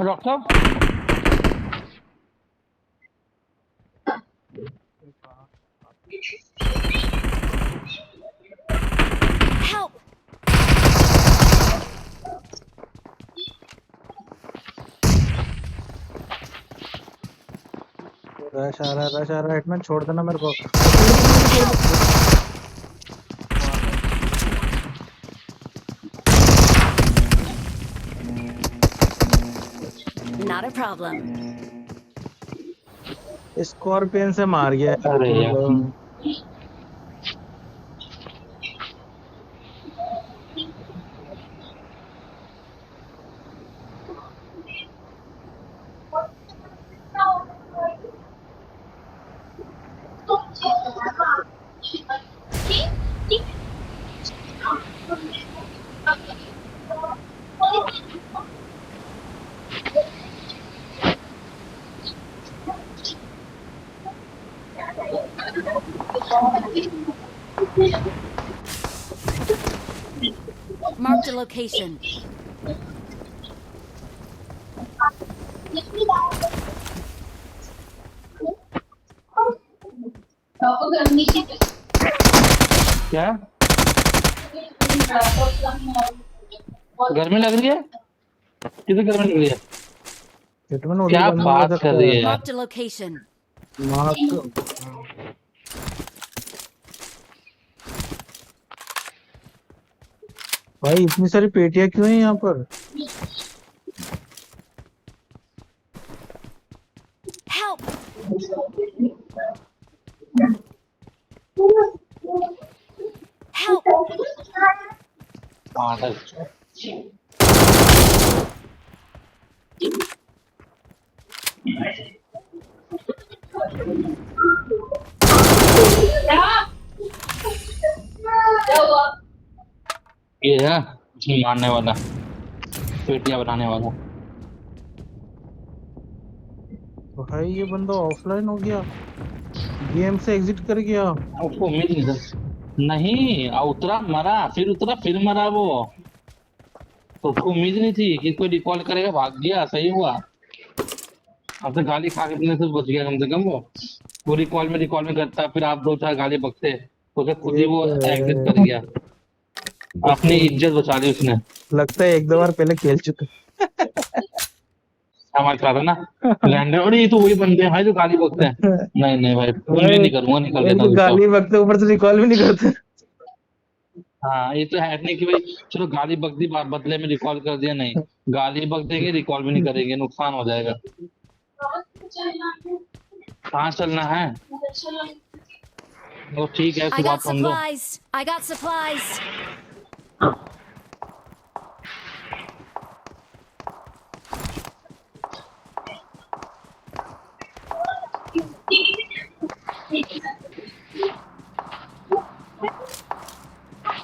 Doctor Help! Rush आ रहा है hitman, छोड़ देना मेरे को। Not a problem. स्कॉर्पियन से मार गया अरे यार। Marked a location. क्या गर्मी लग रही है? कितनी गर्मी लग रही है? हिटमैन क्या बात कर रही है यार? Marked a location. भाई इतनी सारी पेटियां क्यों है यहाँ पर? Help! Help! ये है मारने वाला, पेटियां बनाने वाला। भाई ये बंदा ऑफलाइन हो गया, गेम से एग्जिट कर गया। उसको उम्मीद नहीं थी। नहीं उतरा मरा, फिर मरा वो। तो उसको उम्मीद नहीं थी कि कोई रिकॉल करेगा, भाग गया, सही हुआ। अब तो गाली खा के अपने से बच गया कम से कम। वो रिकॉल में करता, फिर आप दो चार गाली बकते तो फिर खुद ही वो एग्जिट कर गया। अपनी इज्जत बचा ली उसने। लगता है एक दो बार पहले खेल चुका। हमारे साथ है ना लैंडर, और ये तो वही बंदे हैं भाई जो गाली बकते हैं। नहीं नहीं भाई, उम्मीद नहीं करूंगा, निकल देता हूँ गाली बकते ऊपर से रिकॉल भी नहीं करते। हाँ ये तो है नहीं कि भाई चलो गाली बक दी, बदले में रिकॉल कर दिया। नहीं, गाली बक देंगे, रिकॉल भी नहीं करेंगे, नुकसान हो जाएगा। कहाँ चलना है? तो ठीक है, I उसकी got बात सुन लो। supplies. I got supplies.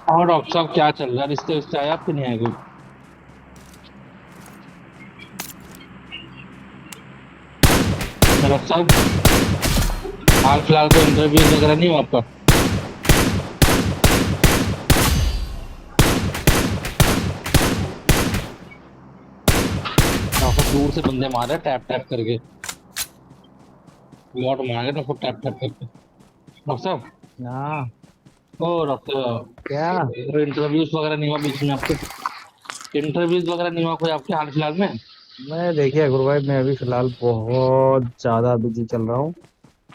और डॉक्टर साहब क्या चल रहा है? रिश्ते रिश्ते आया आपके नहीं आए कोई? डॉक्टर साहब हाल फिलहाल कोई इंटरव्यू वगैरह नहीं हुआ आपका? डॉक्टर दूर से बंदे मार रहे टैप टैप करके, लॉट मार रहे टैप टैप करके। डॉक्टर साहब, हाँ ओ डॉक्टर साहब, क्या? इंटरव्यूज वगैरह नहीं हुआ बीच में आपके? इंटरव्यूज वगैरह नहीं हुआ कोई आपके हाल फिलहाल में? मैं देखिए गुरु भाई, मैं अभी फिलहाल बहुत ज्यादा बिजी चल रहा हूँ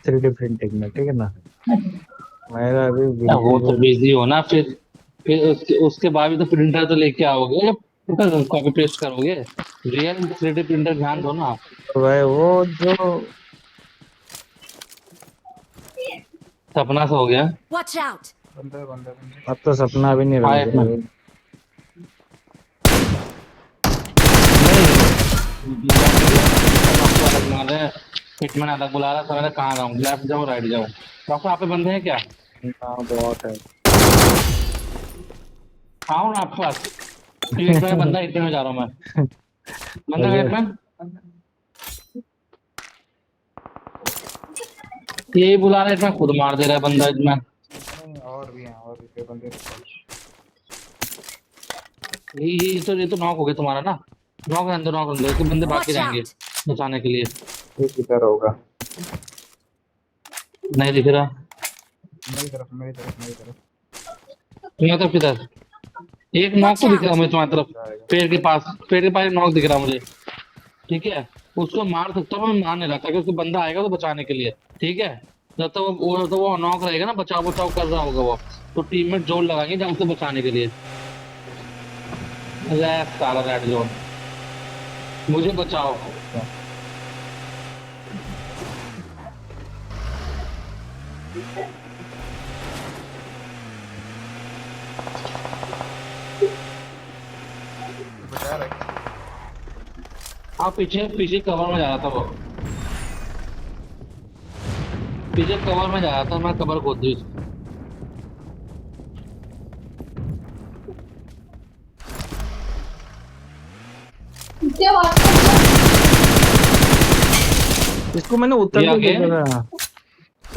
3D प्रिंटिंग में, ठीक है ना। मेरा अभी वो तो बिल्कुल बिजी हो ना, फिर उसके बाद भी तो प्रिंटर तो लेके आओगे या कॉपी पेस्ट करोगे? रियल 3D प्रिंटर ध्यान दो ना आप। भाई वो जो सपना सा हो गया। Watch out! अब तो सपना भी नहीं रह आए ना, गया। आपको अलग मार रहे हैं, हिटमैन अलग बुला रहा है, कहाँ जाऊँ, लेफ्ट जाऊँ राइट जाऊँ? डॉक्टर आप पे बंदे हैं क्या? हाँ बहुत है। आओ ना आपके पास। एक में बंदा हिट में जा रहा हूँ मैं। बंदा अरे, हिट में यही बुला रहा है, इसमें खुद मार दे रहा है बंदा इसमें। नहीं और भी हैं, और भी कई बंदे। ये तो नॉक हो गया तुम्हारा ना। नॉक अंदर इसके बंदे भाग के Watch जाएंगे out! बचाने के लिए। ये किधर होगा? नहीं दिख रहा। मेरी तरफ, मेरी तरफ, मेरी तरफ तुम्हारी तरफ किधर? एक नॉक Watch तो दिख रहा है out! मुझे तुम्हारी तरफ। जाएगा। पेड़ के पास एक नॉक दिख रहा है मुझे। ठीक है, उसको मार सकता हूँ, मैं मार नहीं रहा ताकि उसको बंदा आएगा तो बचाने के लिए। ठीक है, जब तक वो नॉक रहेगा ना, बचाव बचाव कर रहा होगा वो, तो टीममेट जोर लगाएंगे जब उसे बचाने के लिए। अरे साला रेड जोन, मुझे बचाओ। बचा रहा है। हाँ, पीछे पीछे कवर में जा रहा था वो। पीछे कवर में जा रहा था, मैं कवर खोद दी। इसको मैंने उतर ये के आगे देखा था।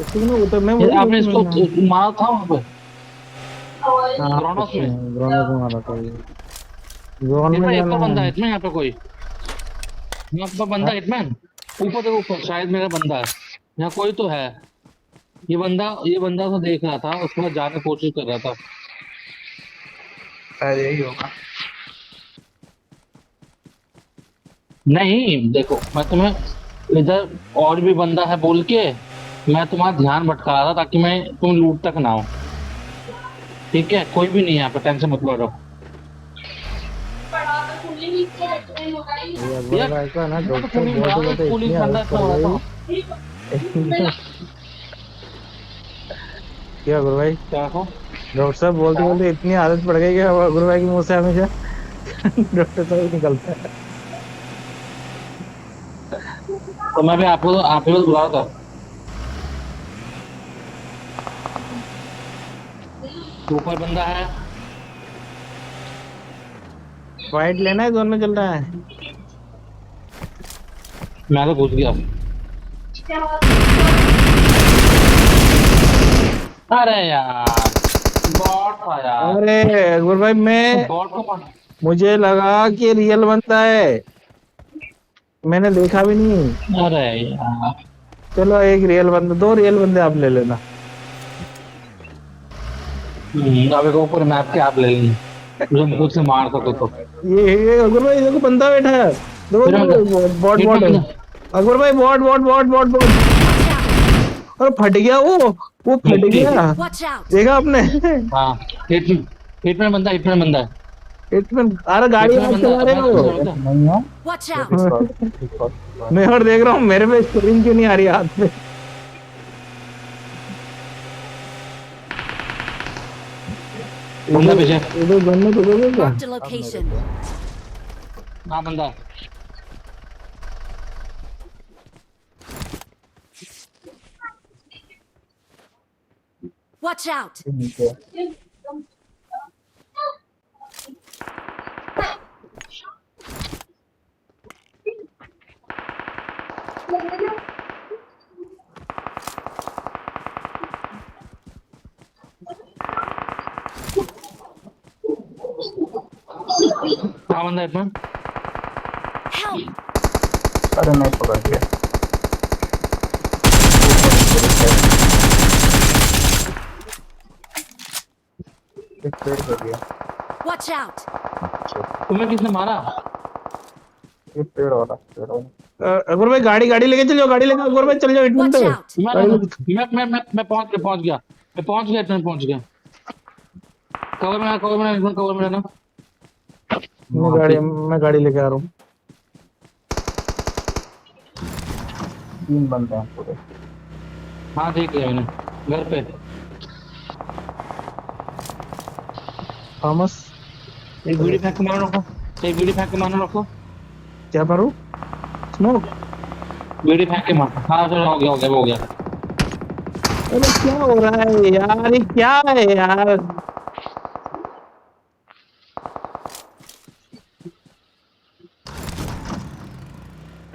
इसको मैंने उतर, मैं ये वही आपने देखी इसको मैंने। मारा था वहां पे हाँ, ग्रोनोस में। ग्राउंड में मारा था ये। जोन में हिटमैन एक जाना और बंदा है, है। हिटमैन यहाँ पे कोई। यहाँ पे बंदा हाँ? हिटमैन ऊपर देखो, ऊपर शायद मेरा बंदा है। यहाँ कोई तो है। ये बंदा तो देख रहा था, उसके बाद जाने की कोशिश कर रहा था। शायद यही होगा। नहीं देखो, मैं तुम्हें इधर और भी बंदा है बोल के मैं तुम्हारा ध्यान भटका रहा था ताकि मैं तुम लूट तक ना हो। ठीक है, कोई भी नहीं है यहाँ पे, टेंशन मत लो। ये अकबर यार भाई का ना मैं तो डॉक्टर पुलिस बोलते बना बोलते पुलिस इतनी बंदा आदत इतना पड़ हो रहा गई। था। क्या अकबर भाई? क्या था? डॉक्टर साहब बोलते बोलते इतनी आदत पड़ गई कि अब अकबर भाई के मुंह से हमेशा डॉक्टर साहब ही निकलता है। तो मैं भी आपको तो बुला रहा था। ऊपर बंदा है। फाइट लेना है, जोन में चल रहा है। मैं तो घुस गया। अरे यार, बॉट था यार। अरे अकबर भाई, मैं बॉट को मार- मुझे लगा कि रियल बनता है, मैंने देखा भी नहीं। अरे यार, चलो एक रियल बंदा, दो रियल बंदे आप ले लेना। अब एक ऊपर मैप के आप ले लेंगे जो खुद से मार सको तो। ये अकबर भाई देखो, बंदा बैठा है। देखो फिर बंदा देखो, बॉट फिर बॉट है। बंदा अकबर भाई bot bot bot bot bot. Watch out! और फट गया वो फट मिट्टी। गया। Watch out! देखा आपने? हाँ, हिटमैन बंदा है। इतने अरे गाड़ी हिटमैन आप बंदा चला रहे हो? नहीं है। Watch out! मैं और देख रहा हूँ, मेरे पे स्क्रीन क्यों नहीं आ रही हाथ पे? बंदा पीछे। इधर बनने को दोगे क्या? Marked a location. हाँ बंदा। Watch out! हाँ बंदा हिटमैन। Help! अरे नहीं पकड़ गया। एक पेड़ कर दिया। Watch out! तुम्हें किसने मारा? ये पेड़ वाला अकबर भाई, गाड़ी गाड़ी लेके चलो, गाड़ी लेके अकबर भाई चल जाओ इटमन Watch पे। out! मैं पहुंच गया। हिटमैन पहुंच गया। कवर में रहना। मैं गाड़ी लेके आ रहा हूँ। 3 बंदे हैं पूरे। हाँ देख लिया मैंने घर पे। थॉमस, एक बीड़ी फेंक के मारना रखो। एक बीड़ी फेंक के मारना रखो। क्या करूँ? स्मोक। बीड़ी फेंक के मार। हाँ चलो, हो गया। अरे क्या हो रहा है यार, ये क्या है यार?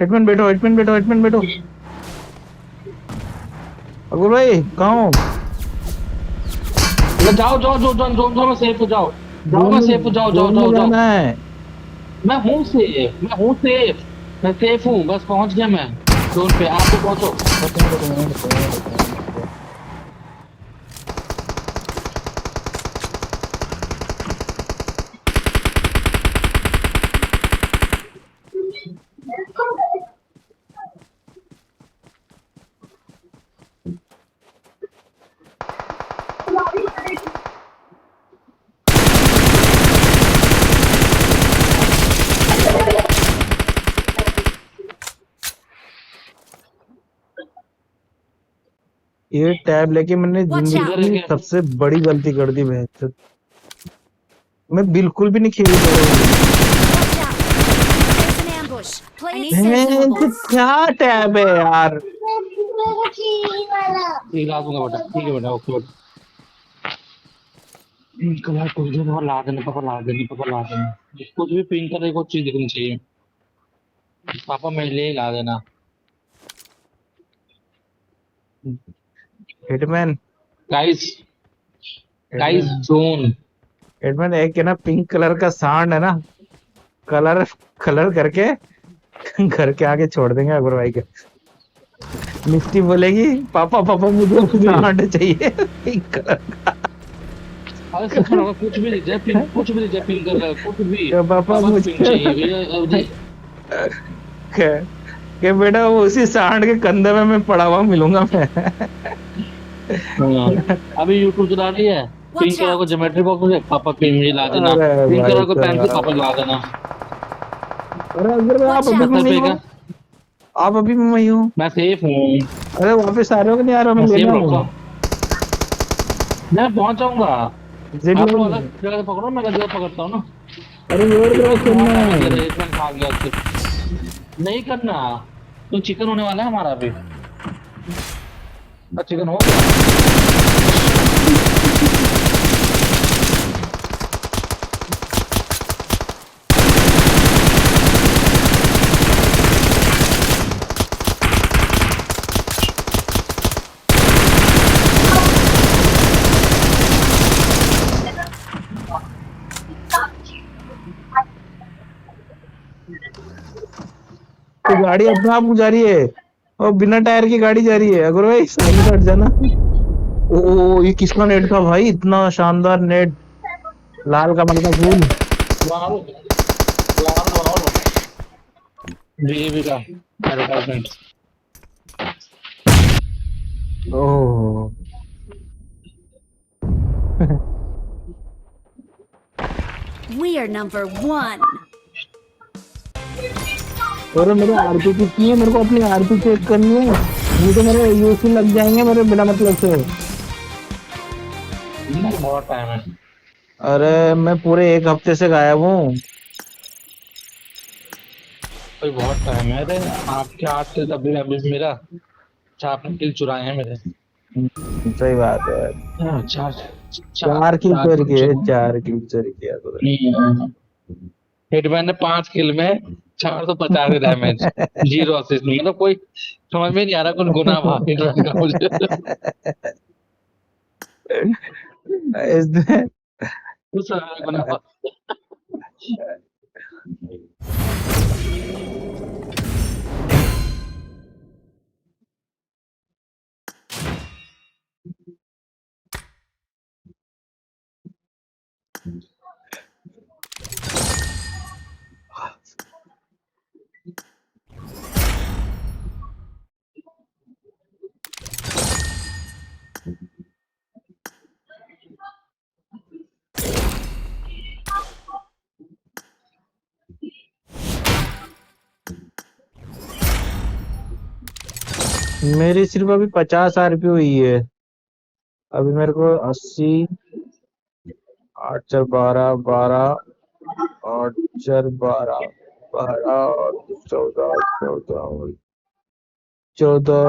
हिटमैन बैठो, हिटमैन बैठो, हिटमैन बैठो। अकुल भाई कहाँ हो? जाओ जाओ जाओ जाओ जाओ जाओ, मैं सेफ हो जाओ। जाओ मैं सेफ हो जाओ, जाओ जोन में जाओ जाओ। जाना है। मैं हूँ सेफ, मैं हूँ सेफ। मैं सेफ हूँ, बस पहुंच गया मैं जोन पे। आप तो पहुंचो। ये टैब लेके मैंने Watch जिंदगी इधर out! है की क्या? सबसे बड़ी गलती कर दी बहन। मैं बिल्कुल भी नहीं खेली जा रही। Watch out! There's an ambush. I need बहन से consumables. क्या टैब है यार। ठीक ला दूंगा बेटा, ठीक है बेटा, ओके बेटा। कलर कुछ दिन और ला देना पापा, ला देना पापा, ला देना। कुछ भी पिंक कलर की कुछ चीज दिखनी चाहिए पापा, मेरे लिए ला देना। Hitman, guys, guys hitman, zone. Hitman एक है ना पिंक कलर का सांड है ना, कलर कलर करके घर के आगे छोड़ देंगे अगर भाई के। मिस्टी बोलेगी पापा पापा मुझे कुछ भी, सांड चाहिए पिंक कलर अरे सच में होगा, कुछ भी दिख जाए पिंक, कुछ भी दिख जाए पिंक कलर, कुछ भी। का। पापा पापा पिंक मुझे चाहिए भैया अवधि। के बेटा वो उसी सांड के कंधे में मैं पड़ा हुआ मिलूंगा मैं। हाँ, अभी यूट्यूब चला रही है। पिंक Watch कलर को out! ज्योमेट्री बॉक्स में पापा पिंक मुझे ला देना। अरे पिंक भाई कलर को पेंसिल पापा ला साहब, देना। अरे अगर आप Watch अभी भी out! 70 वही रुपए हो, का। आप अभी भी वही हो। मैं सेफ हूँ। अरे वापस आ रहे हो कि नहीं आ रहे हो? मैं मैं सेफ लेने रखा, आऊंगा। मैं पहुंच जाऊंगा। जेड आप लोग लाइन अलग में। जगह से पकड़ो, मैं अलग जगह पकड़ता हूँ ना। अरे रोड वो क्रॉस बहुत करना डैमेज दे है। रहा है, इसमें खा गया उससे। नहीं करना, तो चिकन होने वाला है हमारा अभी। चिकन हो गया। तो गाड़ी अपने आप जा रही है और बिना टायर की गाड़ी जा रही है। अगर भाई साइड में हट जाना। ओ ये किसका नेट था भाई, इतना शानदार नेट, लाल कमल का फूल। मारो, मारो, डीएवी का advertisement. Oh We are number one. और मेरे आरपी की है, मेरे को अपनी आरपी चेक करनी है। नहीं तो मेरे यूसी लग जाएंगे मेरे बिना मतलब से। बहुत टाइम है। अरे मैं पूरे एक हफ्ते से गायब हूँ। कोई बहुत टाइम है। अरे आपके हाथ से अभी अभी मेरा चार किल चुराए हैं मेरे। सही बात है। चार, चार, चार किल चार चोरी किल किए, चुराए। 4 किल चोरी किया हिटमैन ने 5 किल में 450 डैमेज, जीरो असिस्ट। मतलब कोई समझ में नहीं आ रहा, कुछ गुना भाग हिटमैन का मुझे। इसने कुछ समझ में गुना भाग। मेरी सिर्फ अभी 50 आरपी हुई है। अभी मेरे को 80, 8 4 12 12, 8 4 12 12, 14 14, 14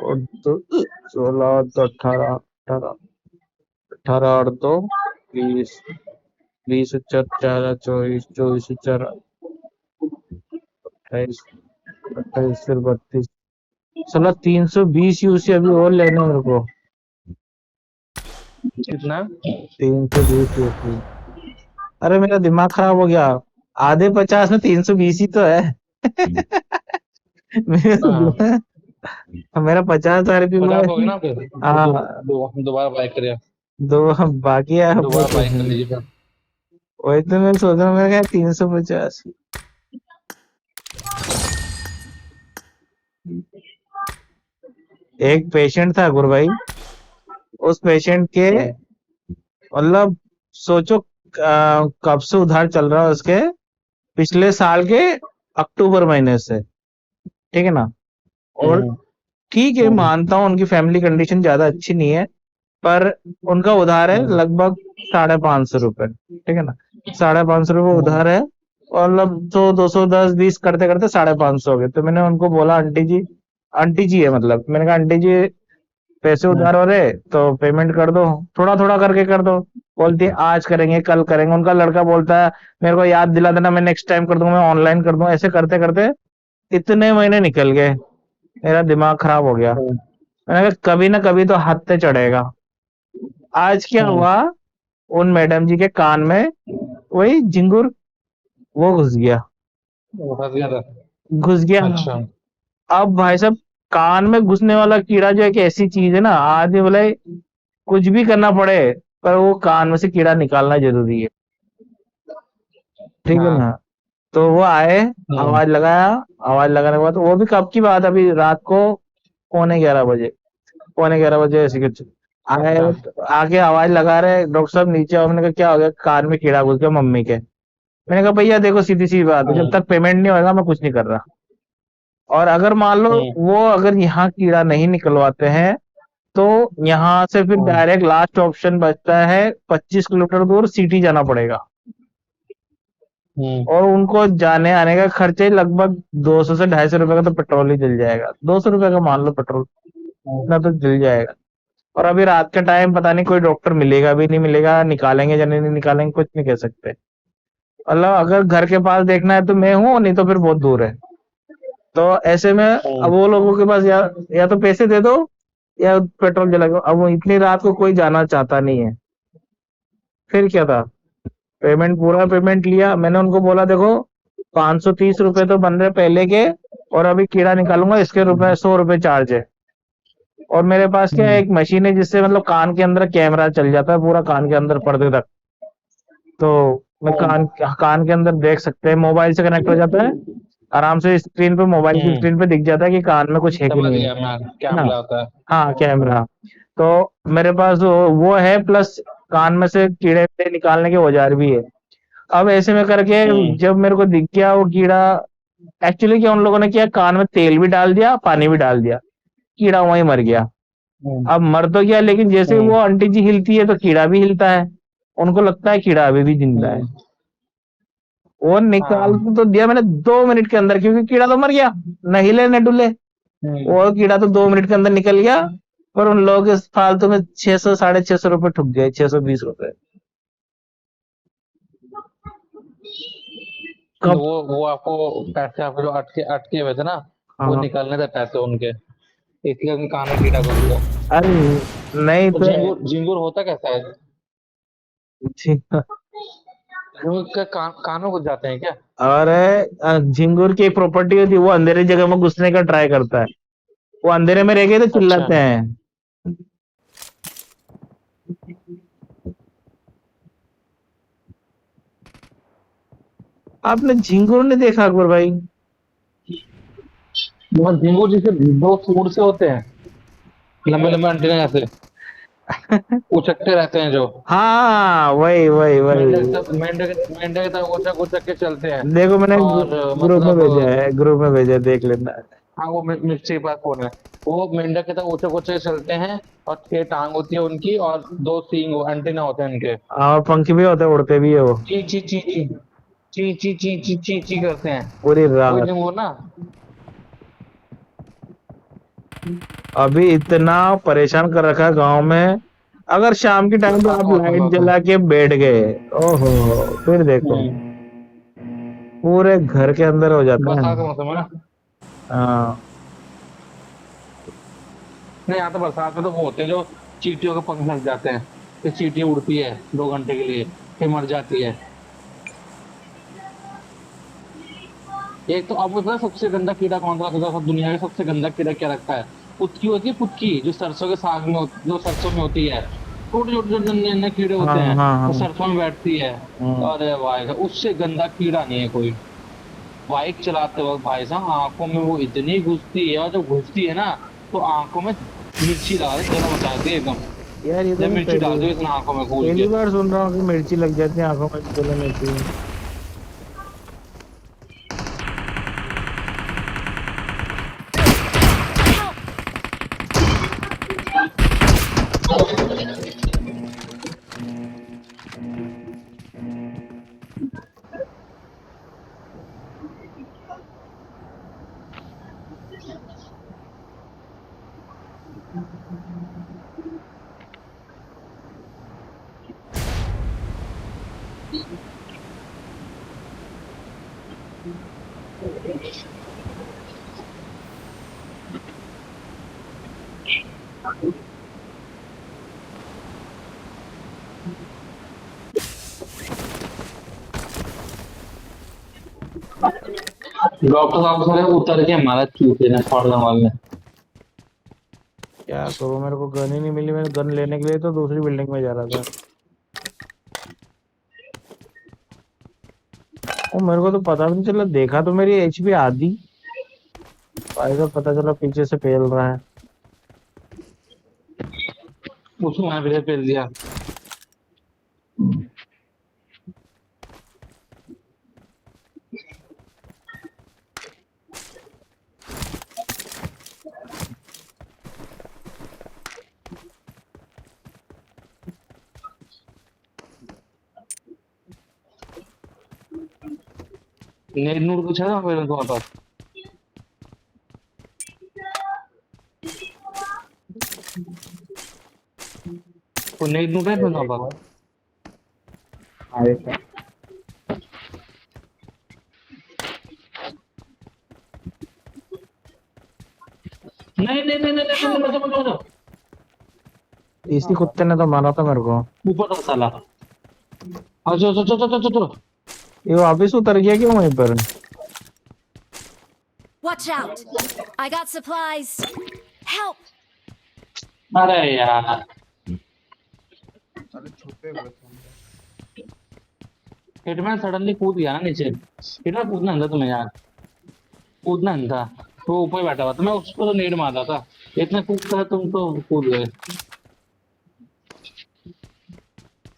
और 16 तो 18 18, 18 और 2 20, 20 4 4 24, 24 4 28, फिर 32 साला 320 यूसी अभी और लेने हैं मेरे को। कितना? 320 यूसी। अरे मेरा दिमाग खराब हो गया। आधे 50 में 320 ही तो है। हाँ, मेरा 50 आरपी में। 50 हो गए ना फिर। हाँ, दोबारा बाइक करिए। दो बाकी है वो दोबारा तो बाइक है। कर लीजिए फिर। वही तो मैं सोच रहा हूँ, मेरा क्या 350। एक पेशेंट था गुरु भाई, उस पेशेंट के हम्म, मतलब सोचो कब से उधार चल रहा है उसके, पिछले साल के अक्टूबर महीने से, ठीक है ना। और हम्म, ठीक है, हम्म, मानता हूँ उनकी फैमिली कंडीशन ज्यादा अच्छी नहीं है, पर उनका उधार है हम्म, लगभग 550 रुपए, ठीक है ना। 550 रुपए हम्म, उधार है, और मतलब 100 210 20 करते करते 550 हो गए। तो मैंने उनको बोला, आंटी जी है मतलब, मैंने कहा आंटी जी पैसे हम्म, उधार हो रहे तो पेमेंट कर दो, थोड़ा थोड़ा करके कर दो। बोलती है आज करेंगे कल करेंगे। उनका लड़का बोलता है मेरे को याद दिला देना, मैं नेक्स्ट टाइम कर दूंगा, मैं ऑनलाइन कर दूंगा। ऐसे करते करते इतने महीने निकल गए, मेरा दिमाग खराब हो गया। हम्म, मैंने कहा कभी ना कभी तो हाथ पे चढ़ेगा। आज क्या हम्म। हुआ, उन मैडम जी के कान में वही झिंगुर वो घुस गया। वो फंस गया था। घुस गया। अच्छा। अब भाई साहब, कान में घुसने वाला कीड़ा जो एक ऐसी चीज है ना, आदमी बोले कुछ भी करना पड़े, पर वो कान में से कीड़ा निकालना जरूरी है, ठीक है हाँ। ना। तो वो आए, हम्म, आवाज लगाया। आवाज लगाने के बाद वो भी कब की बात, अभी रात को पौने 11 बजे, पौने 11 बजे ऐसे कुछ आए। अच्छा। तो आके आवाज लगा रहे, डॉक्टर साहब नीचे आओ। मैंने कहा क्या हो गया, कान में कीड़ा घुस गया मम्मी के। मैंने कहा भैया देखो सीधी सी बात है, जब हम्म, तक पेमेंट नहीं होगा मैं कुछ नहीं कर रहा। और अगर मान लो हम्म, वो अगर यहाँ कीड़ा नहीं निकलवाते हैं, तो यहाँ से फिर हम्म, डायरेक्ट लास्ट ऑप्शन बचता है 25 किलोमीटर दूर सिटी जाना पड़ेगा। हम्म, और उनको जाने आने का खर्चे लगभग 200 से 250 रुपए का तो पेट्रोल ही जल जाएगा, 200 रुपए का मान लो पेट्रोल, इतना तो जल जाएगा। और अभी रात के टाइम पता नहीं कोई डॉक्टर मिलेगा भी नहीं मिलेगा, निकालेंगे या नहीं निकालेंगे कुछ नहीं कह सकते। मतलब अगर घर के पास देखना है तो मैं हूँ, नहीं तो फिर बहुत दूर है। तो ऐसे में अब हम्म। वो लोगों के पास या तो पैसे दे दो या पेट्रोल जला दो। अब वो इतनी रात को कोई जाना चाहता नहीं है। फिर क्या था, पेमेंट पूरा पेमेंट लिया। मैंने उनको बोला देखो 530 रुपए तो बन रहे पहले के, और अभी कीड़ा निकालूंगा इसके रुपए 100 रुपए चार्ज है। और मेरे पास क्या है, एक मशीन है जिससे मतलब कान के अंदर कैमरा चल जाता है पूरा कान के अंदर पर्दे तक। तो मैं कान कान के अंदर देख सकते हैं, मोबाइल से कनेक्ट हो जाता है आराम से, स्क्रीन पे मोबाइल की हम्म। स्क्रीन पे दिख जाता है कि कान में कुछ है कि समझ नहीं गया मैं, है ना। कैमरा होता है। हाँ कैमरा। तो मेरे पास वो है, प्लस कान में से कीड़े वीड़े निकालने के औजार भी है। अब ऐसे में करके हम्म, जब मेरे को दिख गया वो कीड़ा, एक्चुअली क्या उन लोगों ने किया, कान में तेल भी डाल दिया पानी भी डाल दिया, कीड़ा वहीं मर गया। हम्म, अब मर तो गया, लेकिन जैसे हम्म, वो आंटी जी हिलती है तो कीड़ा भी हिलता है, उनको लगता है कीड़ा अभी भी जिंदा है। हम्म। वो निकाल हाँ। तो दिया मैंने 2 मिनट के अंदर, क्योंकि कीड़ा तो मर गया, न हिले न डुले। हम्म। वो कीड़ा तो 2 मिनट के अंदर निकल गया। पर उन लोगों के फालतू में 600 650 रुपए ठुक गए, 620 रुपए। तो कब। वो आपको पैसे आपके जो अटके अटके हुए थे ना, वो हाँ। निकालने थे पैसे उनके, इसलिए उनके कान में कीड़ा घुस गया। अरे नहीं तो तो। झिंगुर झिंगुर होता कैसा है? झी- झिंगुर के कानों घुस जाते हैं क्या? और झिंगुर की एक प्रॉपर्टी होती है, वो अंधेरे जगह में घुसने का ट्राई करता है। वो अंधेरे में रह गए तो अच्छा। चिल्लाते हैं। आपने झिंगुर नहीं देखा अकबर भाई? वो झिंगुर जैसे दो सूर से होते हैं, लंबे लंबे अंटेना जैसे, उचकते रहते हैं जो। हाँ वही वही वही। मेंढक तक उचक उचक के चलते हैं। देखो मैंने और ग्रुप में मतलब भेजा है, ग्रुप में भेजा है, देख लेना। हाँ, वो मिस्ट्री पास फोन है। वो मेंढक के तक उचक उचक के चलते हैं, और 6 टांग होती है उनकी, और 2 सींग एंटेना होते हैं उनके। और पंख भी होते हैं, उड़ते भी है वो ची ची ची ची ची ची ची ची ची ची करते हैं। पूरी वही रात। झिंगुर ना। अभी इतना परेशान कर रखा है गांव में, अगर शाम के टाइम पे बरसात आप का मौसम लाइट होता जला है। के बैठ गए, ओहो, फिर देखो हम्म। पूरे घर के अंदर हो जाता है। बरसात का मौसम है ना। हाँ नहीं, यहाँ तो बरसात में तो वो होते हैं जो चींटियों के पंख लग जाते हैं, फिर चींटी उड़ती है 2 घंटे के लिए, फिर मर जाती है। एक तो आपको पता है सबसे गंदा कीड़ा कौन सा होता है? दुनिया का सबसे गंदा कीड़ा क्या रखता है? पुतकी होती है, पुतकी जो सरसों के साग में जो सरसों में होती है, छोटे छोटे जो नन्हे नन्हे कीड़े हाँ होते हैं, हाँ वो हाँ। सरसों में बैठती है। हाँ। अरे भाई साहब, उससे गंदा कीड़ा नहीं है कोई। बाइक चलाते वक्त भाई साहब आंखों में वो इतनी घुसती है, और जब घुसती है ना तो आंखों में मिर्ची लगा दे, जला बचा देती है एकदम। यार ये तो जब मैं मिर्ची डाल दो इसने आंखों में घूल पहली के। बार सुन रहा हूँ कि मिर्ची लग जाती है आंखों में, जलन होती है। Help! डॉक्टर साहब सारे उतर के हमारा चूते ने फाड़ मारने। क्या करूँ, मेरे को गन ही नहीं मिली। मैं गन लेने के लिए तो दूसरी बिल्डिंग में जा रहा था। और मेरे को तो पता भी नहीं चला, देखा तो मेरी एचपी आधी, भाई साहब पता चला पीछे से पेल रहा है। उसको वहां पे पेल दिया। नेट नूट कुछ है ना मेरे तुम्हारे पास? कोई नेट नूट है तुम्हारे एक पास? और। हाँ, एक और। नहीं नहीं नहीं नहीं नहीं नहीं, Help! मत मत मत। इसी कुत्ते ने तो मारा था मेरे को। ऊपर था साला। अच्छा अच्छा अच्छा अच्छा अच्छा। ये वापिस उतर गया क्यों वहीं पर? Watch out! I got supplies. Help! अरे यार, हिटमैन सडनली कूद गया ना नीचे। हिटमैन कूदना नहीं था तुम्हें यार, कूदना नहीं था। तो ऊपर ही बैठा हुआ था, मैं उसको तो नेट मारा था। इतना कूदता तुम तो कूद गए।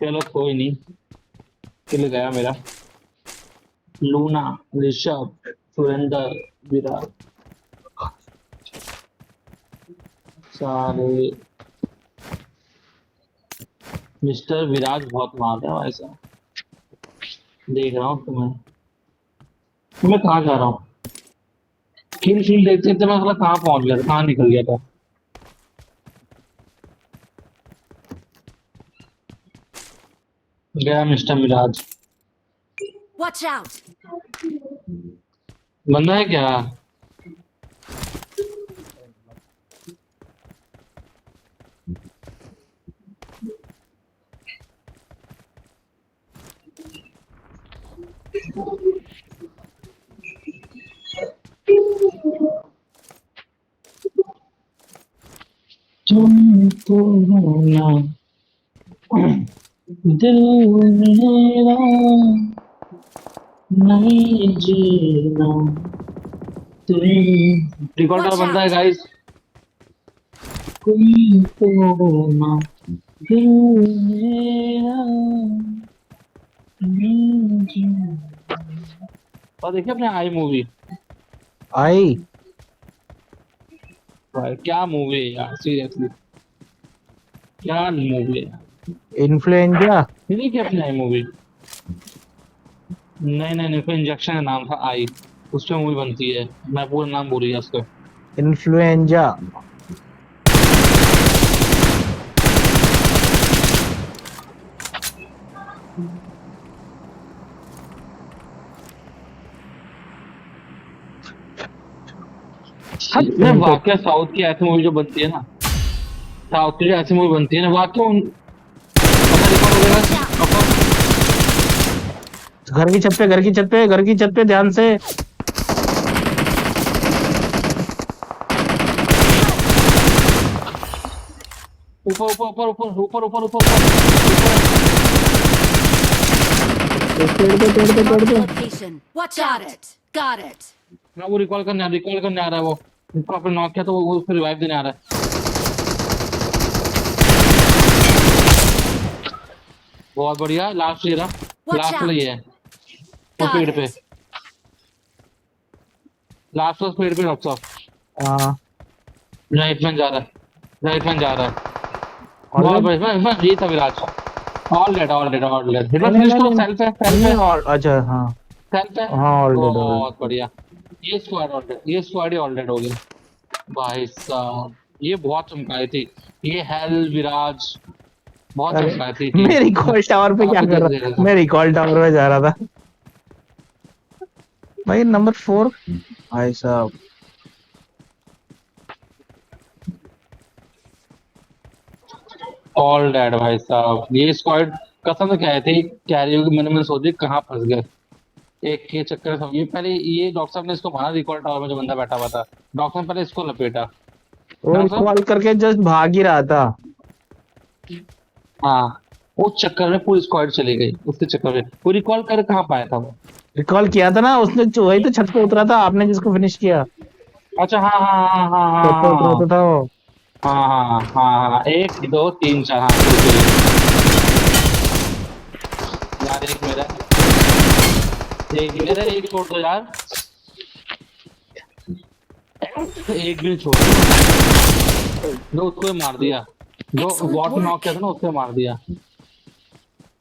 चलो कोई नहीं, किल गया मेरा। लूना, ऋषभ, सुरेंद्र, विराट, सारे। मिस्टर विराज बहुत मार रहा है ऐसा। देख रहा हूँ तुम्हें। मैं कहाँ जा रहा हूँ? किल शील देखते देखते मैं मतलब कहाँ पहुंच गया था, कहाँ निकल गया था। गया मिस्टर विराज। Watch out! बंदा है क्या? तुमको ना दिल मेरा नहीं जीना रिकॉर्डर Watch बंदा है out! गाइस। तुमको ना दिल मेरा नहीं जीना। और देखिए अपने आई मूवी। आई। भाई क्या मूवी है यार, सीरियसली क्या मूवी है। इन्फ्लुएंजा। ये देखिए अपनी आई मूवी। नहीं नहीं नहीं, कोई इंजेक्शन का नाम था आई, उस पे मूवी बनती है। मैं पूरा नाम भूल गया उसका। इन्फ्लुएंजा। मैं वाकई साउथ की ऐसी मूवी जो बनती है ना, साउथ की जो ऐसी मूवी बनती है ना, वाकई पता रिकॉर्ड वगैरह घर की छत पे, घर की छत पे, घर की छत पे, ध्यान से। ऊपर ऊपर ऊपर ऊपर ऊपर ऊपर ऊपर ऊपर। पेड़ पे, पेड़ पे, पेड़ Marked a पे। location. Watch out. Got it. मैं वो रिकॉल करने आ रहा है वो। उसको आपने नॉक किया तो वो उसको रिवाइव देने आ रहा है। बहुत बढ़िया, लास्ट ये रहा, Watch लास्ट वाला out. ये है। उस Got पेड़ पे, it. लास्ट उस पेड़ पे डॉक्टर साहब। हाँ, राइट में जा रहा है, राइट में जा रहा है। ऑल बहुत डेड। बढ़िया, ये था Viraj. All dead all dead all dead. नहीं, नहीं, फिनिश करो, नहीं, सेल्फ है, नहीं, सेल्फ नहीं, है, अच्छा, हाँ। सेल्फ है। हाँ, ऑल डेड, ऑल बहुत डेड। बढ़िया। ये स्क्वाड ऑल डेड, ये स्क्वाड ही ऑल डेड हो गया भाई साहब। ये बहुत चमकाई थी, ये हेल विराज बहुत अरे, चमकाई थी मैं टीम। रिकॉल टावर पे क्या काफी कर देर दे रहा, रहा था। मैं रिकॉल टावर पे जा रहा था भाई। नंबर 4 भाई साहब। ऑल डेड भाई साहब, ये स्क्वाड कसम से कह थी कैरी होगी। मैंने मैंने सोची कहाँ फंस गए एक के चक्कर में। ये पहले ये डॉक्टर साहब ने इसको मारा रिकॉल टावर में जो बंदा बैठा हुआ था। डॉक्टर ने पहले इसको लपेटा वो ना सर। रिकॉल करके जस्ट भाग ही रहा था। हाँ, उस चक्कर में पूरी स्क्वाड चली गई, उसके चक्कर में वो रिकॉल कर कहाँ पाया था वो। रिकॉल किया था ना उसने, वही तो छत पे उतरा था आपने जिसको फिनिश किया। अच्छा हाँ हाँ हाँ हाँ छत पे उतरा हाँ तो था वो। हाँ हाँ हाँ हाँ हाँ, एक दो तीन चार, हाँ पूरी चली यार। एक मेरा, एक मेरा, एक छोड़ दो यार, एक भी छोड़ दो। जो उसको ही मार दिया, जो Excellent वॉट नॉक work. किया था ना उसको मार दिया।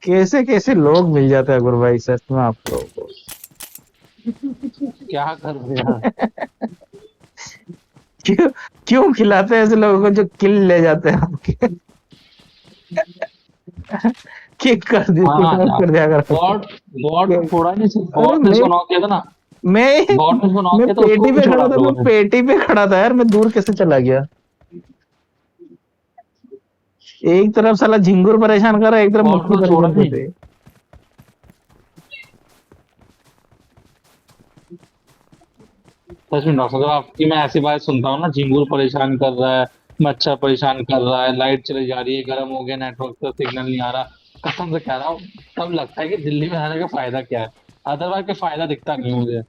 कैसे कैसे लोग मिल जाते हैं गुरु भाई, सच में आप लोगों को। क्या कर दिया। क्यों क्यों खिलाते हैं ऐसे लोगों को जो किल ले जाते हैं आपके। किक कर दी, हाँ किक हाँ आउट यार, कर दिया करो। बॉट बॉट थोड़ा नहीं, सिर्फ अरे बॉट ने उसको नॉक किया था ना। मैं बॉट ने उसको नॉक मैं किया था, उसको पेटी भी पे छोड़ा खड़ा आप था, मैं लोगों ने। पेटी पे खड़ा था यार, मैं दूर कैसे चला गया। एक तरफ साला झिंगुर परेशान कर रहा है, एक तरफ बॉट मक्खी को छोड़ा परेशान कर नहीं। रही है। सच में डॉक्टर साहब, आपकी मैं ऐसी बात सुनता हूँ ना, झिंगुर परेशान कर रहा है, मच्छर परेशान कर रहा है, लाइट चली जा रही है, गर्म हो गया, नेटवर्क का सिग्नल नहीं आ रहा, कसम से कह रहा हूँ, तब लगता है कि दिल्ली में रहने का फायदा क्या है। अदरवाइज का फायदा दिखता नहीं मुझे।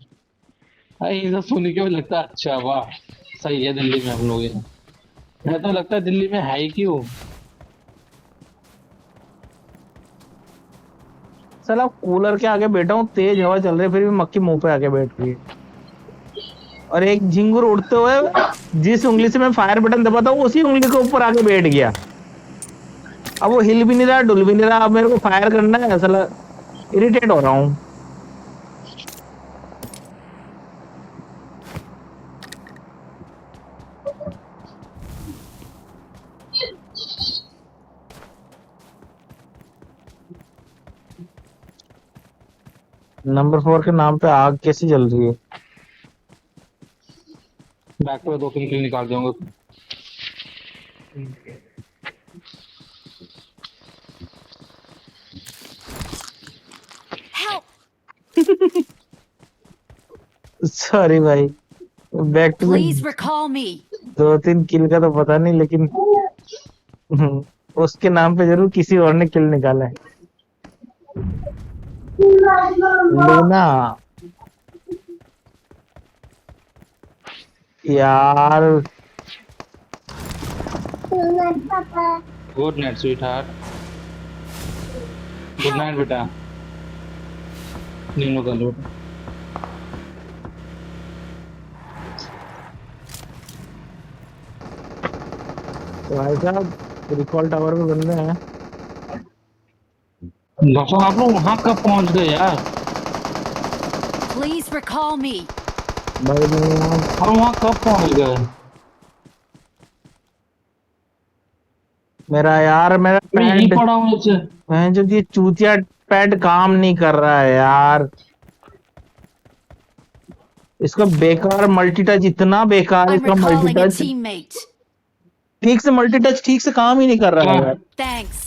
भाई ये सब सुन के भी लगता है अच्छा वाह, सही है दिल्ली में हम लोग हैं। मैं तो लगता है दिल्ली में है ही क्यों। साला कूलर के आगे बैठा हूँ, तेज हवा चल रही है, फिर भी मक्खी मुंह पे आके बैठ रही है। और एक झिंगुर उड़ते हुए जिस उंगली से मैं फायर बटन दबाता हूँ उसी उंगली के ऊपर आके बैठ गया। अब वो हिल भी नहीं रहा, डुल भी नहीं रहा, अब मेरे को फायर करना है, साला इरिटेट हो रहा हूँ। नंबर 4 के नाम पे आग कैसी जल रही है। बैक पे दो तीन किल निकाल दूंगा। Help. सॉरी भाई, back to Please back recall me. 2-3 kill का तो पता नहीं, लेकिन उसके नाम पे जरूर किसी और ने किल निकाला है। लूना यार। Good night sweet heart, good night बेटा, नींद कर लो। तो भाई साहब रिकॉल टावर पे बंदे हैं। डॉक्टर साहब आप लोग वहां कब पहुंच गए यार। Please recall me. भाई हम वहां कब पहुंच गए। मेरा यार, मेरा मैं यहीं पैड, पड़ा हूँ नीचे। मैं जो ये चूतिया पैड काम नहीं कर रहा है यार। इसका बेकार मल्टी टच, इतना बेकार I'm इसका multi recalling a touch. teammate. ठीक से मल्टी टच ठीक से काम ही नहीं कर रहा है कहाँ यार। Thanks.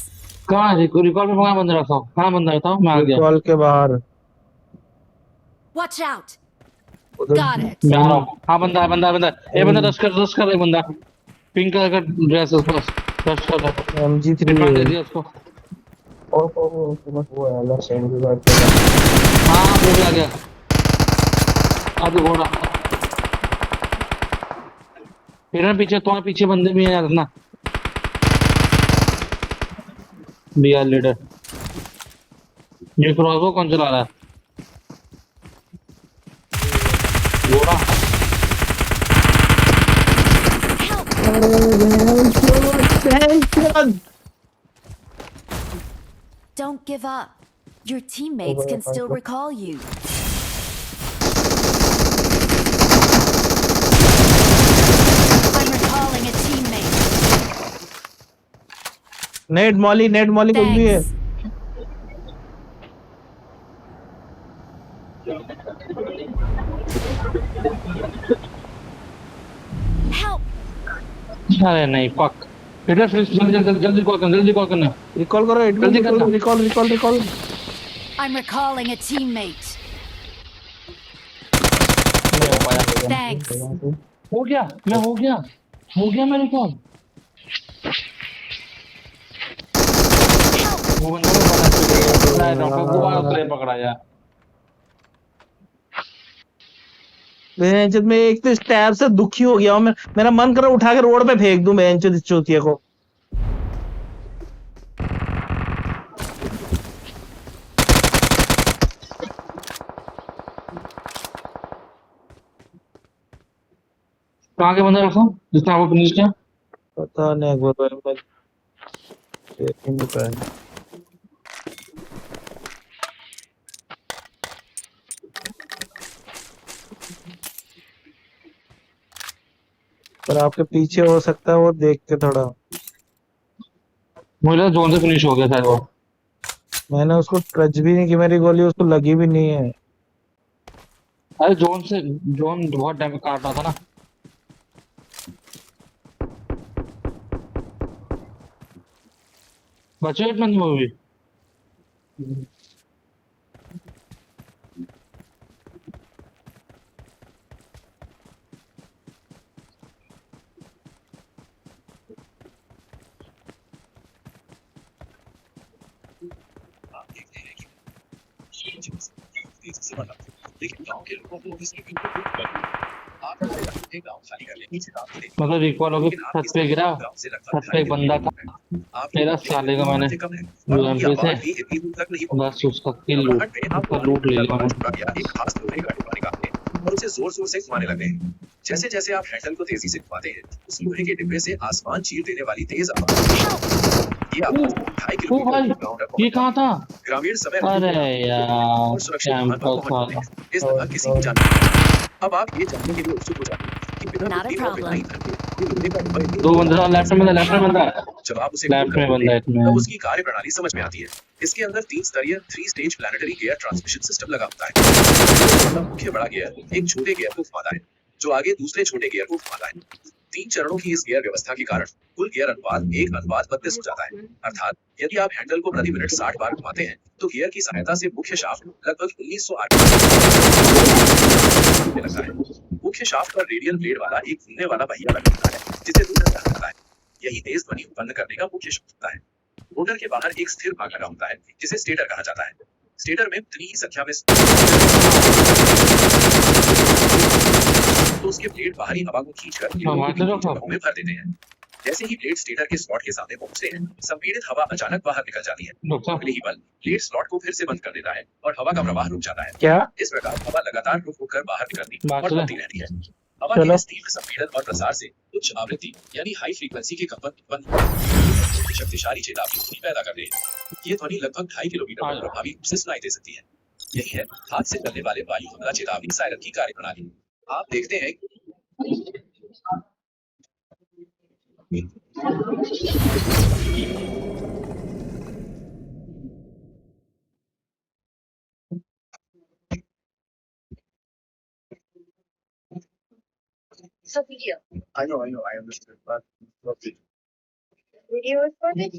कहाँ रिकॉल पे कहाँ बंदा रखा हो? कहाँ बंदा बताओ, मैं आ गया। रिकॉल के बाहर Watch out. उधर। Got it. मैं आ रहा हूँ। हाँ बंदा है, बंदा है, बंदा है। ये बंदा रश कर एक बंदा। पिंक कलर का ड्रेस है उसके पास, रश कर रहा है। MG3 रिप्लाई दे है। दिया उसको। वो है अलग साइड की बात कर रहा हाँ वो भी आ गया। अब घोड़ा फिर ना पीछे, तुम्हारे पीछे बंदे भी हैं यार ना। BR leader. ये क्रॉसबो कौन चला रहा है? घोड़ा। है। Don't give up. Your teammates can still recall you. I'm recalling a teammate. Net Molly कुछ भी है। Thanks. Help. अरे नहीं फक। लीडर जल्दी कॉल करना, जल्दी कॉल करना। रिकॉल करो एडमिन, जल्दी करना। Recall recall recall. I'm recalling a teammate. नहीं हो पाया। Thanks. हो गया, मैं हो गया, हो गया मेरे कॉल। वो बंदा को पता है, दोबारा उसने पकड़ा यार। जब मैं एक तो इस टैब से दुखी हो गया हूँ मैं, मेरा मन कर रहा है उठा के रोड पे फेंक दूं बेंच इस चूतिया को। कहाँ के बंदा रखा जिसने आपको फिनिश किया? पता नहीं एक बार मैं देख ही नहीं पाया। पर आपके पीछे हो सकता है, वो देख के थोड़ा। मुझे लगा जोन से फिनिश हो गया शायद वो। मैंने उसको टच भी नहीं की, मेरी गोली उसको लगी भी नहीं है। अरे जोन से, जोन बहुत डैमेज काट रहा था ना। बचे एक बंदे वो भी। मतलब रिकॉल होकर छत पे गिरा, छत पे एक बंदा था, तेरा साले का मैंने यूएमपी से बस उसका किल लूट, उसका लूट ले लिया मैंने। और उसे जोर जोर से घुमाने लगे। जैसे जैसे आप हैंडल को तेजी से घुमाते हैं, उस लोहे के डिब्बे से आसमान चीर देने वाली तेज आवाज। ये आवाज 2.5 ओ भाई, किलोमीटर ग्राउंड तक ये कहाँ था? ग्रामीण समय अरे यार और सुरक्षित स्थान पर कैंपस पहुंच वाला। गए। इस तरह किसी की जान। अब आप ये जानने के लिए उत्सुक हो जाते हैं कि बिना Not a टूटे और बिना problem. ईंधन के ये लोहे का डिब्बा इतनी दो बंदा लेफ्ट में बंदा, लेफ्ट में बंदा, जब आप उसे लेफ्ट में बंदा इसमें। तब उसकी कार्य प्रणाली समझ में आती है। इसके अंदर 3 स्तरीय 3 stage planetary gear transmission system लगा होता है। मुख्य बड़ा गियर एक छोटे गियर को घुमाता है, जो आगे दूसरे छोटे गियर को घुमाता है। 3 चरणों की इस गियर व्यवस्था के कारण कुल गियर अनुपात 1:32 हो जाता है। अर्थात यदि आप हैंडल को प्रति मिनट 60 बार घुमाते हैं, तो गियर की सहायता से मुख्य शाफ्ट लगभग 1908 लगता है। मुख्य शाफ्ट पर रेडियल ब्लेड वाला एक घूमने वाला पहिया लगा होता है, जिसे दूर रखा जाता है। यही तेज ध्वनि उत्पन्न करने का मुख्य शक्ति होता है। रोटर के बाहर एक स्थिर भाग लगा होता है, जिसे स्टेटर कहा जाता है। स्टेटर में उतनी ही संख्या में तो उसके ब्लेड बाहरी हवा को खींचकर जगहों में भर देते हैं। जैसे ही ब्लेड स्टेटर के स्लॉट के सामने पहुंचते हैं, संपीड़ित हवा अचानक बाहर निकल जाती है। अगले ही पल ब्लेड स्लॉट को फिर से बंद कर देता है और हवा का प्रवाह रुक जाता है। क्या इस प्रकार हवा लगातार रुक रुक कर बाहर निकलती बात और सुनो। बनती रहती है। हवा के इस तीव्र संपीड़न और प्रसार से उच्च आवृत्ति यानी हाई फ्रीक्वेंसी के कंपन उत्पन्न शक्तिशाली चेतावनी ध्वनि पैदा करते हैं। ये ध्वनि लगभग 2.5 किलोमीटर पर प्रभावी रूप से सुनाई दे सकती है। यही है हाथ से चलने वाले वायु हमला चेतावनी सायरन की कार्यप्रणाली। आप देखते हैं a video. I know, I understood, but okay. Video recorded?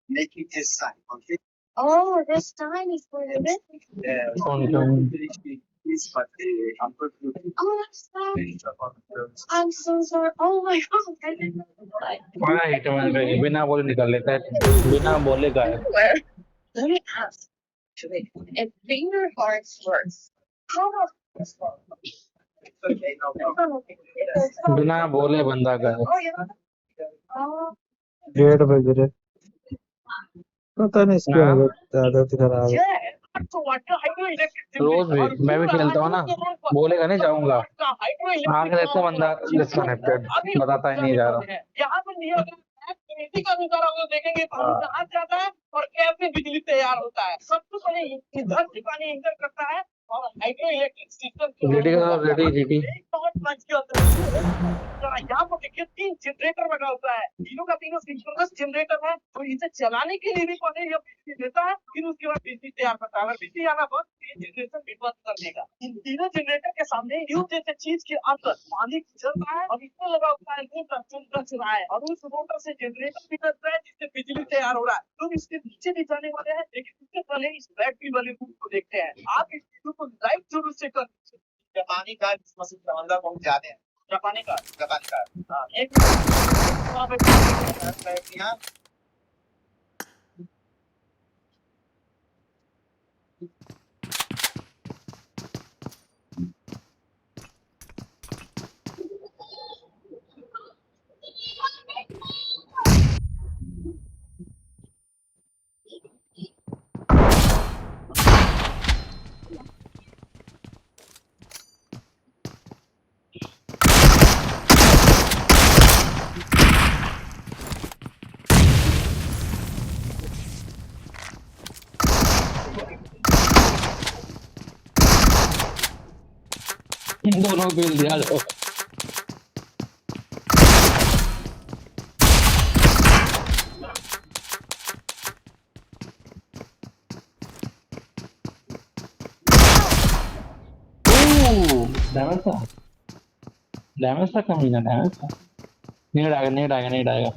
Make it his side, okay? Oh, this time is for this. But I'm going to Oh, that's fine. finish up on the I'm so sorry. Oh my God. I didn't know that. बड़ा hitman पे बिना बोले निकल लेता है, बिना बोले गायब। Where? Let me ask. If finger hearts works, how does okay, no problem. बिना बोले बंदा गायब। Oh, yeah. Oh, 1:30 बज रहे, पता नहीं इसकी हाँ। आदत खराब है। yeah. So what the hydroelectric रोज भी मैं भी खेलता हूँ ना, बोलेगा नहीं जाऊंगा, आगे रहता बंदा डिस्कनेक्टेड, बताता ही नहीं जा रहा। यहाँ पर दिया गया नीति का अनुसार हम लोग देखेंगे पानी कहाँ से आता है और कैसे बिजली तैयार होता है। सबसे पहले इधर से पानी इंटर करता है और हाइड्रो इलेक्ट्रिक सिस्टम रेडी का रेडी यहाँ पर देखिए 3 जनरेटर लगा होता है, तीनों का तीनों सिंक्रोनस जनरेटर है और इसे चलाने के लिए भी पहले यह बिजली देता है, फिर उसके बाद बिजली तैयार करता है। अगर बिजली आना बंद ये जनरेटर भी बंद कर देगा। इन तीनों जनरेटर के सामने ट्यूब जैसे चीज के अंदर पानी चलता है और इसमें लगा होता है मोटर जो चल रहा है और उस मोटर से जनरेटर भी करता है जिससे बिजली तैयार हो रहा है। तो इसके नीचे भी जाने वाले हैं, लेकिन उससे पहले इस बैटरी वाले रूम को देखते हैं। आप इस वीडियो को लाइक जरूर से कर जापानी कार मशीन प्रबंधक बहुत ज्यादा है। जापानी का जापानी कार हाँ, एक वहाँ पे बैटरियां दोनों बेल दिया लो। डैमेज था कमीना, डैमेज था। नेड आएगा नेड आएगा नेड आएगा।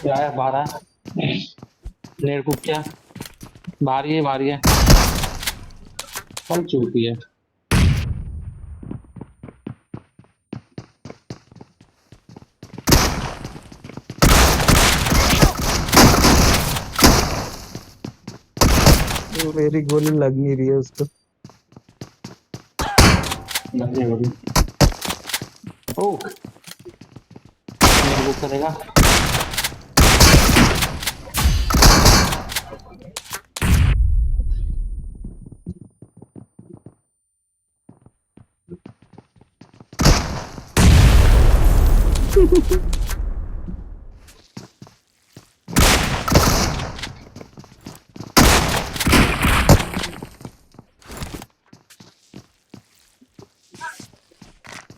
क्या है बाहर है, नेड कुप क्या बाहर ही है, कल चूती है। मेरी गोली लग नहीं रही है उसको। ओ नेड कुप करेगा।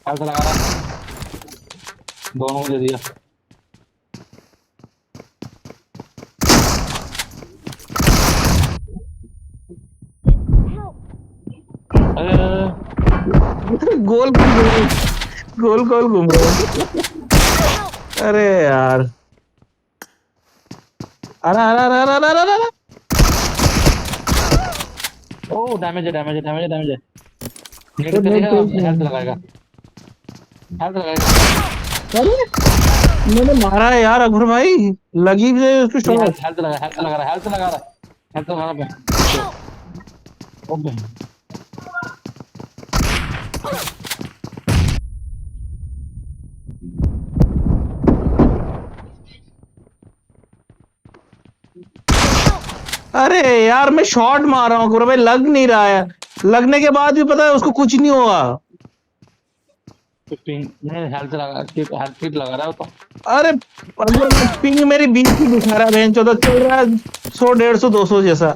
हाथ लगा रहा, दोनों को दे दिया। गोल गोल घूम रहा है। अरे यार, अरे ओ डैमेज है। नेड करेगा, हेल्थ लगाएगा। अरे मैंने मारा है यार अकबर भाई, लगी भी है उसकी शॉट। हेल्थ लगा रहा है। ओबे अरे यार मैं शॉट मार रहा हूँ अकबर भाई, लग नहीं रहा है। लगने के बाद भी पता है उसको कुछ नहीं हुआ। हेल्थ किट लगा रहा है तो। अरे पिंग मेरी 20 की दिखा रहा है, बहन चौदह चल रहा है 100 150 200 जैसा।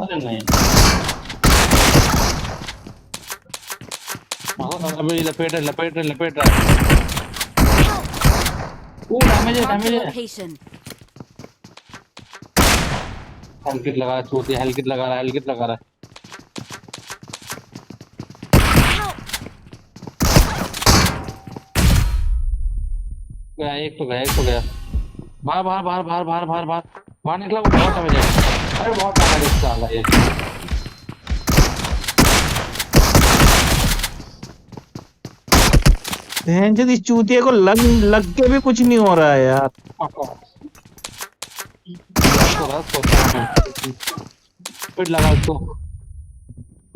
अरे नहीं अबे लपेट लपेट रहा है। ओ डैमेज है Marked a डैमेज है। location. हेलकिट लगा रहा है चूतिया, हेलकिट लगा रहा है। गया एक तो गया। बाहर निकला वो, बहुत डैमेज है। अरे बहुत डैमेज है साला ये। भैंचोद इस चूतिए को लग के भी कुछ नहीं हो रहा है यार। फिर लगा उसको,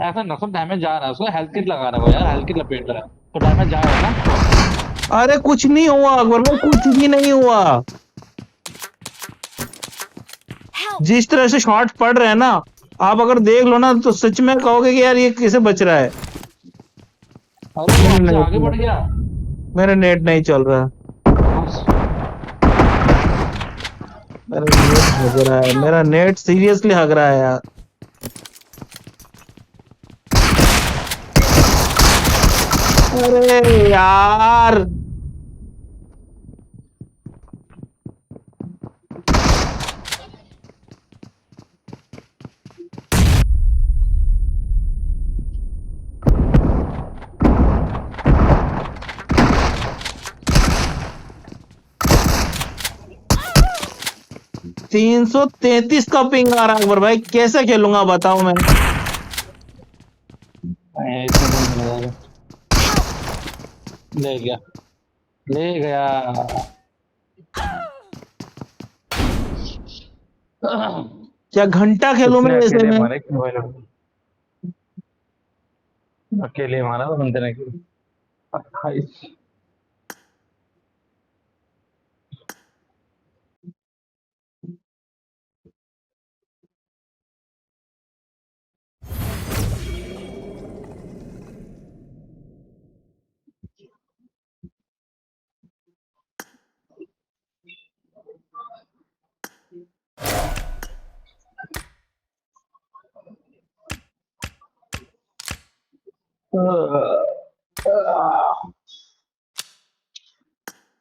ऐसा ना सब डैमेज जा रहा है उसको, हेल्थ किट लगा रहा है वो यार, हेल्थ किट लपेट रहा है तो डैमेज जा रहा है ना। अरे कुछ नहीं हुआ अकबर भाई, कुछ भी नहीं हुआ। Help! जिस तरह से शॉट पड़ रहे हैं ना, आप अगर देख लो ना तो सच में कहोगे कि यार ये कैसे बच रहा है। अरे वो हमसे आगे बढ़ गया। मेरा नेट नहीं चल रहा। मेरा नेट हग रहा है, मेरा नेट सीरियसली हग रहा है यार। अरे यार, 333 का पिंग आ रहा है अकबर भाई, कैसे खेलूंगा बताओ मैं। ले गया ले गया। क्या घंटा खेलूं मैं कितने ऐसे अकेले में। मारे कि भाई लोग, अकेले मारा वो बंदे ने। 28।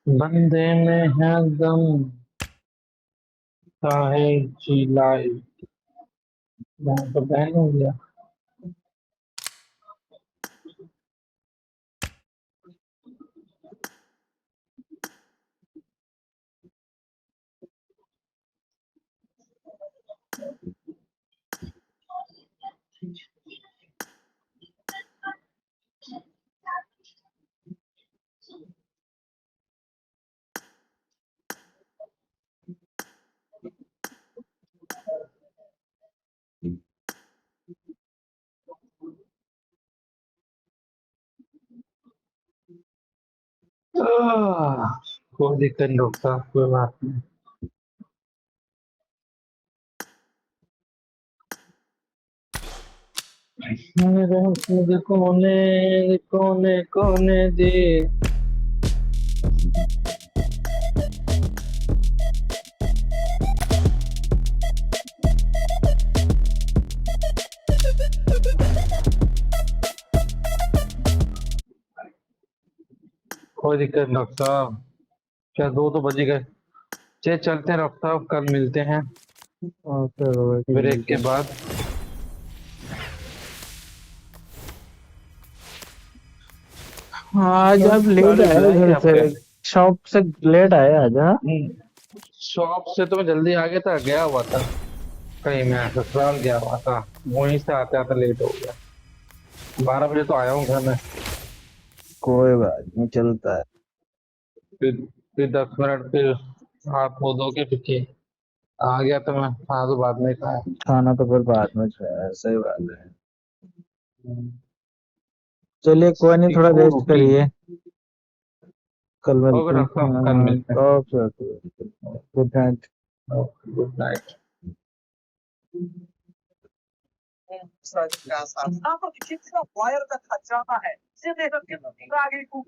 बंदे में है दम, चाहे चिल्लाए। तो बैन हो गया। कोई दिक्कत नहीं डॉक्टर साहब, कोई बात नहीं। मुझे कोने कोने कोने दे। कोई दिक्कत नहीं डॉक्टर साहब, क्या 2 तो बज ही गए। चलिए चलते हैं डॉक्टर साहब, कल मिलते हैं ब्रेक के बाद। हाँ, आज आप लेट गाड़ी आए बुलाएंगे घर से, आपके। शॉप से लेट आए आज। हाँ शॉप से तो मैं जल्दी आ गया था, गया हुआ था कहीं, मैं ससुराल गया हुआ था, वहीं से आते आते लेट हो गया। 12 बजे तो आया हूँ घर में। कोई बात नहीं, चलता है। फिर 10 मिनट फिर हाथ मुंह धो के फिर आ गया, तो मैं खाना तो बाद में खाया। खाना तो फिर बाद में खाया, सही बात है। चलिए कोई नहीं, थोड़ा तीखू रेस्ट रोटी। करिए, कल ओके मिलते डॉक्टर साहब, कल हैं। मिलते हैं। Okay okay, good night. Good night. हाँ तो देखिए वायर का खजाना है, सीधे करके आगे कूद